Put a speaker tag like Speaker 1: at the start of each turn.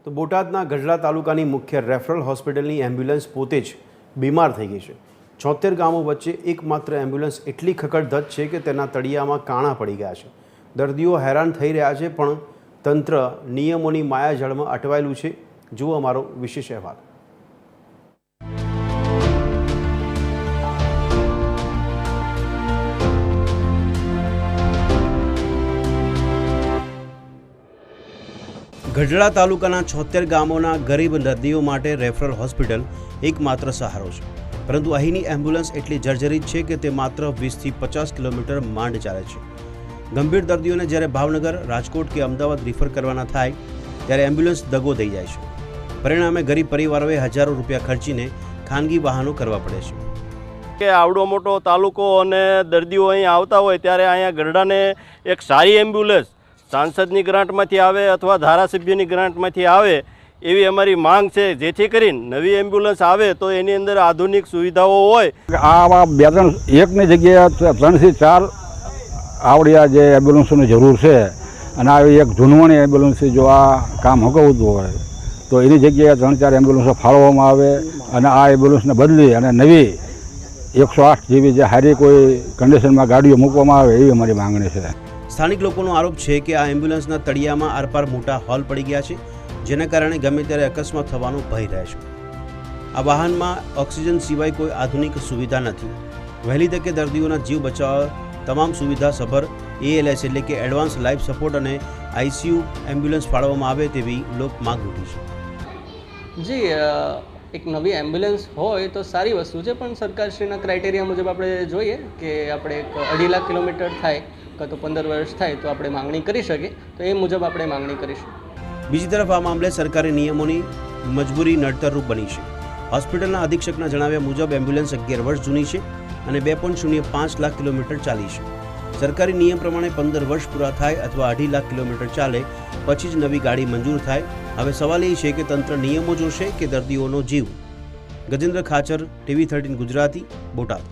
Speaker 1: તો બોટાદના ગઢડા તાલુકાની મુખ્ય રેફરલ હોસ્પિટલની એમ્બ્યુલન્સ પોતે જ બીમાર થઈ ગઈ છે। 76 ગામો વચ્ચે એકમાત્ર એમ્બ્યુલન્સ એટલી ખખડધજ છે કે તેના તળિયામાં કાણા પડી ગયા છે। દર્દીઓ હેરાન થઈ રહ્યા છે, પણ તંત્ર નિયમોની માયાજાળમાં અટવાયેલું છે। જુઓ અમારો વિશેષ અહેવાલ। ગઢડા તાલુકાના 76 ગામોના ગરીબ દર્દીઓ માટે રેફરલ હોસ્પિટલ એકમાત્ર સહારો છે, પરંતુ અહીંની એમ્બ્યુલન્સ એટલી જર્જરિત છે કે તે માત્ર 20થી 50 કિલોમીટર માંડ ચાલે છે। ગંભીર દર્દીઓને જ્યારે ભાવનગર, રાજકોટ કે અમદાવાદ રિફર કરવાના થાય ત્યારે એમ્બ્યુલન્સ દગો થઈ જાય છે। પરિણામે ગરીબ પરિવારોએ હજારો રૂપિયા ખર્ચીને ખાનગી વાહનો કરવા પડે છે।
Speaker 2: કે આવડો મોટો તાલુકો અને દર્દીઓ અહીં આવતા હોય ત્યારે અહીંયા ગઢડાને એક સારી એમ્બ્યુલન્સ સાંસદની ગ્રાન્ટમાંથી આવે અથવા ધારાસભ્યની ગ્રાન્ટમાંથી આવે એવી અમારી માંગ છે, જેથી કરીને નવી એમ્બ્યુલન્સ આવે તો એની અંદર આધુનિક સુવિધાઓ હોય।
Speaker 3: આવા બે ત્રણ એકની જગ્યાએ 3 થી 4 આવડિયા જે એમ્બ્યુલન્સોની જરૂર છે, અને આવી એક જૂનવાણી એમ્બ્યુલન્સ જો આ કામ હકવતું હોય તો એની જગ્યાએ 3-4 એમ્બ્યુલન્સો ફાળવવામાં આવે અને આ એમ્બ્યુલન્સને બદલી અને નવી 108 જેવી જે સારી કોઈ કન્ડિશનમાં ગાડીઓ મૂકવામાં આવે એવી અમારી માંગણી છે।
Speaker 1: સ્થાનિક લોકોનો આરોપ છે કે આ એમ્બ્યુલન્સના તળિયામાં આરપાર મોટા હોલ પડી ગયા છે, જેના કારણે ગમે ત્યારે અકસ્માત થવાનો ભય રહે છે। આ વાહનમાં ઓક્સિજન સિવાય કોઈ આધુનિક સુવિધા નથી। વહેલી તકે દર્દીઓના જીવ બચાવવા તમામ સુવિધા સભર ALS એટલે કે એડવાન્સ લાઈફ સપોર્ટ અને ICU એમ્બ્યુલન્સ ફાળવવામાં આવે તેવી લોક માંગ ઉઠી છે।
Speaker 4: જી, એક નવી એમ્બ્યુલન્સ હોય તો સારી વસ્તુ છે, પણ સરકારશ્રીના ક્રાઇટેરિયા મુજબ આપણે જોઈએ કે આપણે 2.5 લાખ કિલોમીટર થાય કાં તો 15 વર્ષ થાય તો આપણે માંગણી કરી શકીએ, તો એ મુજબ આપણે માંગણી કરીશું।
Speaker 1: બીજી તરફ આ મામલે સરકારી નિયમોની મજબૂરી નડતરરૂપ બની છે। હોસ્પિટલના અધિક્ષકના જણાવ્યા મુજબ એમ્બ્યુલન્સ 11 વર્ષ જૂની છે અને 2.05 લાખ કિલોમીટર ચાલી છે। સરકારી નિયમ પ્રમાણે 15 વર્ષ પૂરા થાય અથવા 2.5 લાખ કિલોમીટર ચાલે પછી જ નવી ગાડી મંજૂર થાય। હવે સવાલ એ છે કે તંત્ર નિયમો જોશે કે દર્દીઓનો જીવ। ગજેન્દ્ર ખાચર, TV 13 ગુજરાતી, બોટાદ।